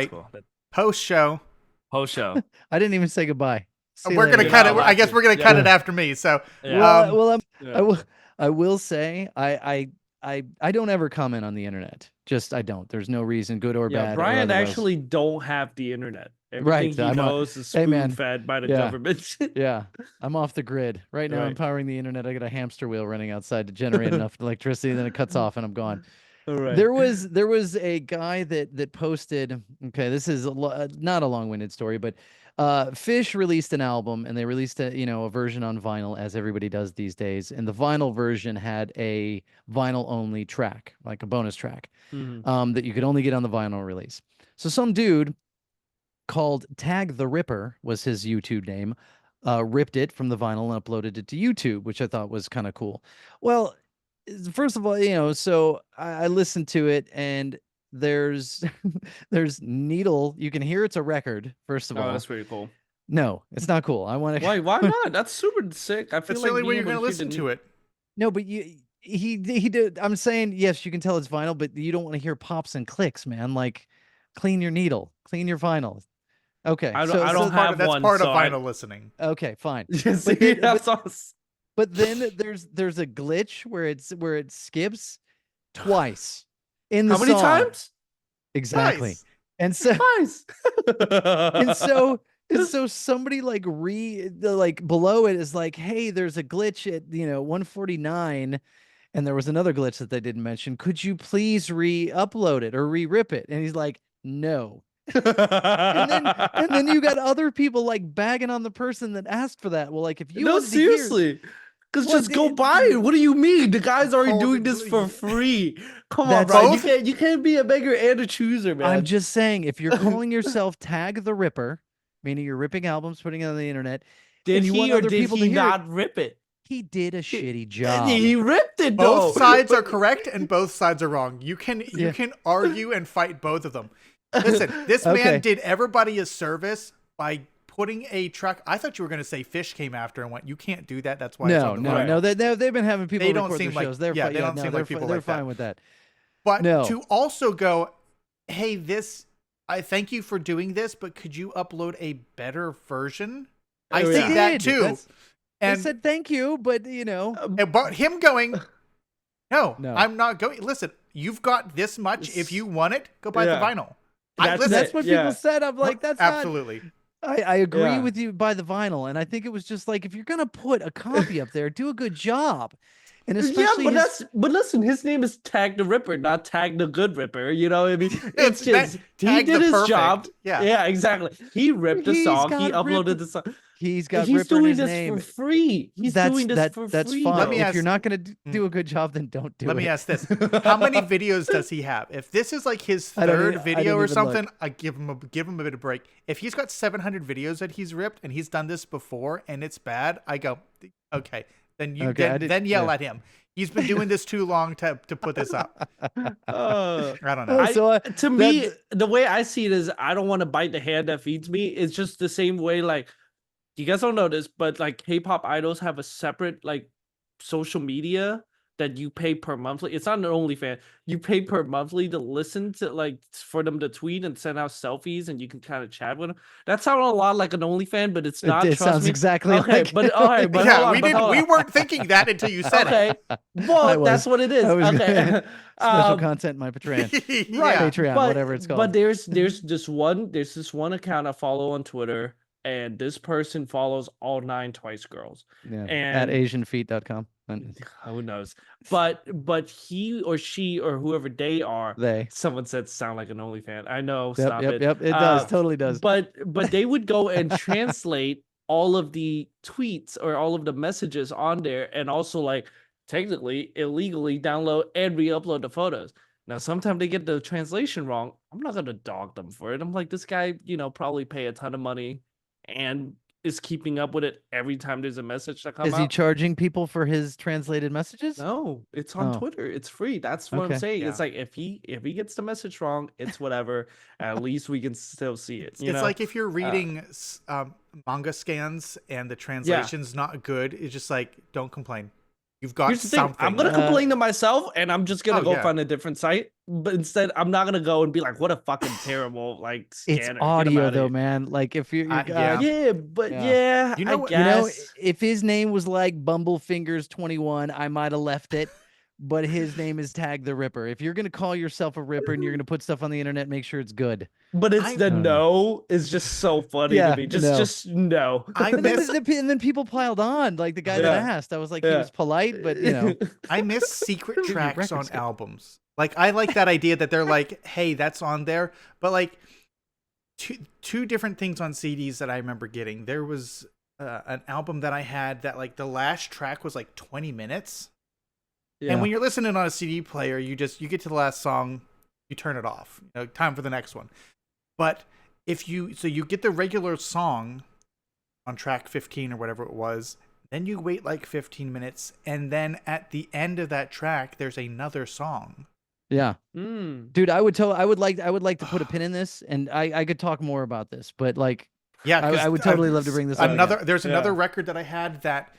Cool. Post show. Post show. I didn't even say goodbye. See you We're later. gonna cut it. Yeah, I guess we're gonna cut yeah. it after me. So, Yeah. Well, Yeah. I will say I don't ever comment on the internet. Just I don't. There's no reason, good or Yeah, bad. or Brian otherwise. actually don't have the internet. Right, Everything he I'm a- knows is Hey, man. spoon-fed by the Yeah. government. Yeah, I'm off the grid right now. I'm Right. powering the internet. I got a hamster wheel running outside to generate enough electricity, then it cuts off and I'm gone. All right. There was a guy that posted. Okay, this is not a long-winded story, but Fish released an album and they released a version on vinyl, as everybody does these days. And the vinyl version had a vinyl-only track, like a bonus track, Mhm. that you could only get on the vinyl release. So some dude called Tag the Ripper was his YouTube name, ripped it from the vinyl and uploaded it to YouTube, which I thought was kind of cool. Well, first of all, so I listened to it and there's there's needle. You can hear it's a record, first of Oh, all. that's pretty cool. No, it's not cool. I want to. Why not? That's super sick. I feel that's like the only way being you're able gonna to hear listen the to it. No, but he did. I'm saying yes, you can tell it's vinyl, but you don't want to hear pops and clicks, man. Like, clean your needle, clean your vinyl. Okay, I don't- so I don't have That's one, part of so I- vinyl listening. okay, fine. Yes, But then- yeah, so- But then there's a glitch where it skips twice in the How many song. times? Exactly. Nice. And so Twice. and so somebody like below it is like, hey, there's a glitch at 149, and there was another glitch that they didn't mention. Could you please re-upload it or re-rip it? And he's like, no. And then you got other people like bagging on the person that asked for that. Well, like if you no, wanted to hear- seriously. Because What just go the- buy it. What do you mean? The guy's already Hold doing it, this for please. free. Come on, That's- Brian. Both- You can't be a beggar and a chooser, man. I'm just saying, if you're calling yourself Tag the Ripper, meaning you're ripping albums, putting it on the internet, did and you he want or other did people to he hear it, not rip it? he did a shitty job. He ripped it though. Both sides are correct and both sides are wrong. You can Yeah. argue and fight both of them. Listen, this Okay. man did everybody a service by putting a track. I thought you were going to say Fish came after and went, you can't do that. That's why it's No, on the no, vinyl." no. They've been having people They don't record seem their like- shows. They're yeah, fine. they don't no, seem they're like people they're like fine that. with that. But No. to also go, hey, I thank you for doing this, but could you upload a better version? I Oh, see yeah. that Did. too. That's- They And said thank you, but but him going, no, No. I'm not going. Listen, you've got this much. If you want it, go buy the Yeah. vinyl. That's that's it, what yeah. people said. I'm like, that's not. absolutely. I agree Yeah. with you by the vinyl, and I think it was just like if you're gonna put a copy up there, do a good job, and especially yeah, but his- but listen, his name is Tag the Ripper, not Tag the Good Ripper. You know what I mean? It's That- just he Tag the did his perfect. job. Yeah. Yeah, exactly. He ripped the He's song. He got uploaded Ripper- the song. he's got He's Ripper in doing his this name. for free. He's doing this for That's free. fine. Let me If ask- you're not gonna do a good job, then don't do it. Let me ask this: how many videos does he have? If this is like his I don't third e- I video didn't or even something, look. I give him a bit of break. If he's got 700 videos that he's ripped and he's done this before and it's bad, I go, okay, then then yell yeah. at him. He's been doing this too long to put this up. Uh, I don't know. Oh, so to me, that's- the way I see it is I don't want to bite the hand that feeds me. It's just the same way, like, you guys don't know this, but like K-pop idols have a separate like social media that you pay per monthly. It's not an OnlyFans. You pay per monthly to listen to, like, for them to tweet and send out selfies, and you can kind of chat with them. That sounds a lot like an OnlyFans, but it's not. it trust sounds me. exactly Okay, like. but all right, but hold Yeah, on, we but didn't. hold We on. weren't thinking that until you said Okay, I well, was. that's what it is. I was Okay, Special Um, content in my Patreon, it. Right. Patreon, whatever it's called. But there's this one account I follow on Twitter, and this person follows all 9 Twice girls. yeah, at and- asianfeet.com. And Who knows? But he or she or whoever they are, they. someone said sound like an OnlyFans. I know, Yep, stop yep, it. yep. It does. Totally does. But they would go and translate all of the tweets or all of the messages on there, and also like technically illegally download and re-upload the photos. Now, sometimes they get the translation wrong. I'm not gonna dog them for it. I'm like, this guy, probably pay a ton of money and is keeping up with it every time there's a message that comes Is out. he charging people for his translated messages? No, it's on Oh. Twitter. It's free. That's what Okay. I'm saying. Yeah. It's like if he gets the message wrong, it's whatever. At least we can still see it. It's You know? like if you're reading manga scans and the translation's not good. It's just like, don't complain. you've got Here's the thing. something. I'm gonna complain to myself, and I'm just gonna Oh, go yeah. find a different site. But instead, I'm not gonna go and be like, "What a fucking terrible like scanner." It's Get 'em audio outta though, here. man. Like if you're Yeah. Yeah, but Yeah. yeah, You know I what- you know, guess. if his name was like Bumblefingers 21, I might have left it. But his name is Tag the Ripper. If you're gonna call yourself a ripper and you're gonna put stuff on the internet, make sure it's good. But it's I the don't know. no is just so funny Yeah, to me. no. Just no. I And then, miss and then people piled on, like the guy that Yeah. asked. I was like, he Yeah. was polite, but you know, I miss secret Your tracks record's on good. albums. Like I like that idea that they're like, hey, that's on there. But like two different things on CDs that I remember getting. There was an album that I had that like the last track was like 20 minutes. Yeah. And when you're listening on a CD player, you get to the last song, you turn it off. You know, time for the next one. But if you get the regular song on track 15 or whatever it was, then you wait like 15 minutes, and then at the end of that track, there's another song. yeah, Mm. dude, I would like to put a pin in this, and I could talk more about this, but like, Yeah, I would totally love to bring this up again. There's Yeah. another record that I had that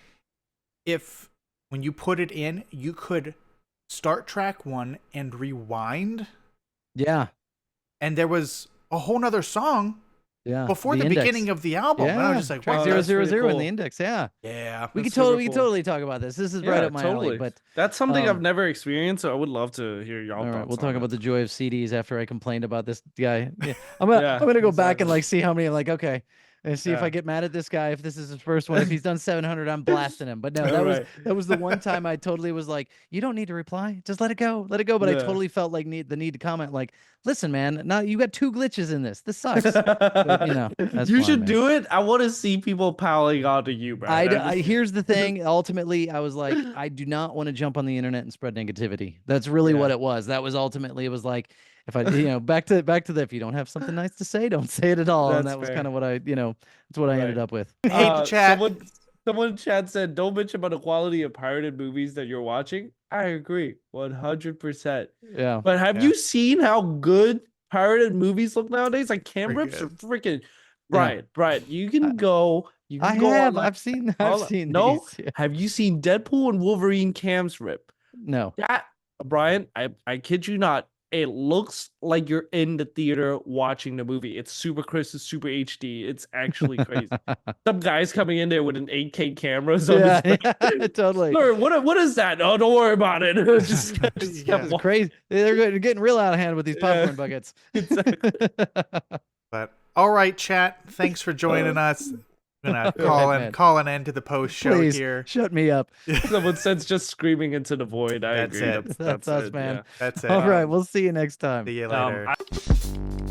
if when you put it in, you could start track 1 and rewind, Yeah, and there was a whole nother song yeah. before the index. beginning of the album. Yeah, And I was just like, track wow, that's 000 pretty in cool. the index. Yeah, yeah. we could That's super we could cool. totally talk about this. This is Yeah, right up my totally. alley. But That's something I've um, never experienced, so I would love to hear y'all all right, thoughts we'll on talk it. about the joy of CDs after I complained about this guy. Yeah. I'm gonna Yeah, go back and exactly. like see how many, like, okay, and see if Yeah. I get mad at this guy if this is his first one. If he's done 700, I'm blasting him. But no, that Right. was the one time I totally was like, you don't need to reply, just let it go. But I Yeah. totally felt like the need to comment, like, listen, man, now you got 2 glitches in this. This sucks. But, you know, that's you fine, should man. do it. I want to see people piling onto you, bro. Here's the thing. Ultimately, I was like, I do not want to jump on the internet and spread negativity. That's really what Yeah. it was. That was ultimately, it was like, if I, back to the, if you don't have something nice to say, don't say it at all. And That's that was fair. kind of what I, that's what I ended Right. up with. Hey, the chat. Someone in chat said, "Don't bitch about the quality of pirated movies that you're watching." I agree, 100%. Yeah. But have Yeah. you seen how good pirated movies look nowadays? Like cam Pretty rips are good. freaking Brian. You can go. You can I go have. online- I've seen Hold on. No, these. Yeah. have you seen Deadpool and Wolverine cams rip? No. That Brian, I kid you not. It looks like you're in the theater watching the movie. It's super crisp, it's super HD. It's actually crazy. Some guys coming in there with an 8K camera. So Yeah, I'm just like, yeah, totally. Sir, what is that? Oh, don't worry about it. just Yeah. kept It's walking. crazy. They're getting real out of hand with these Yeah. popcorn buckets. Exactly. But all right, chat. Thanks for joining us. I'm gonna Go ahead, man. call an end to the post show Please here. shut me up. Someone says just screaming into the void. I That's agree. it. That's us, it, man. yeah. That's it. All right, we'll see you next time. See you Um, later. I-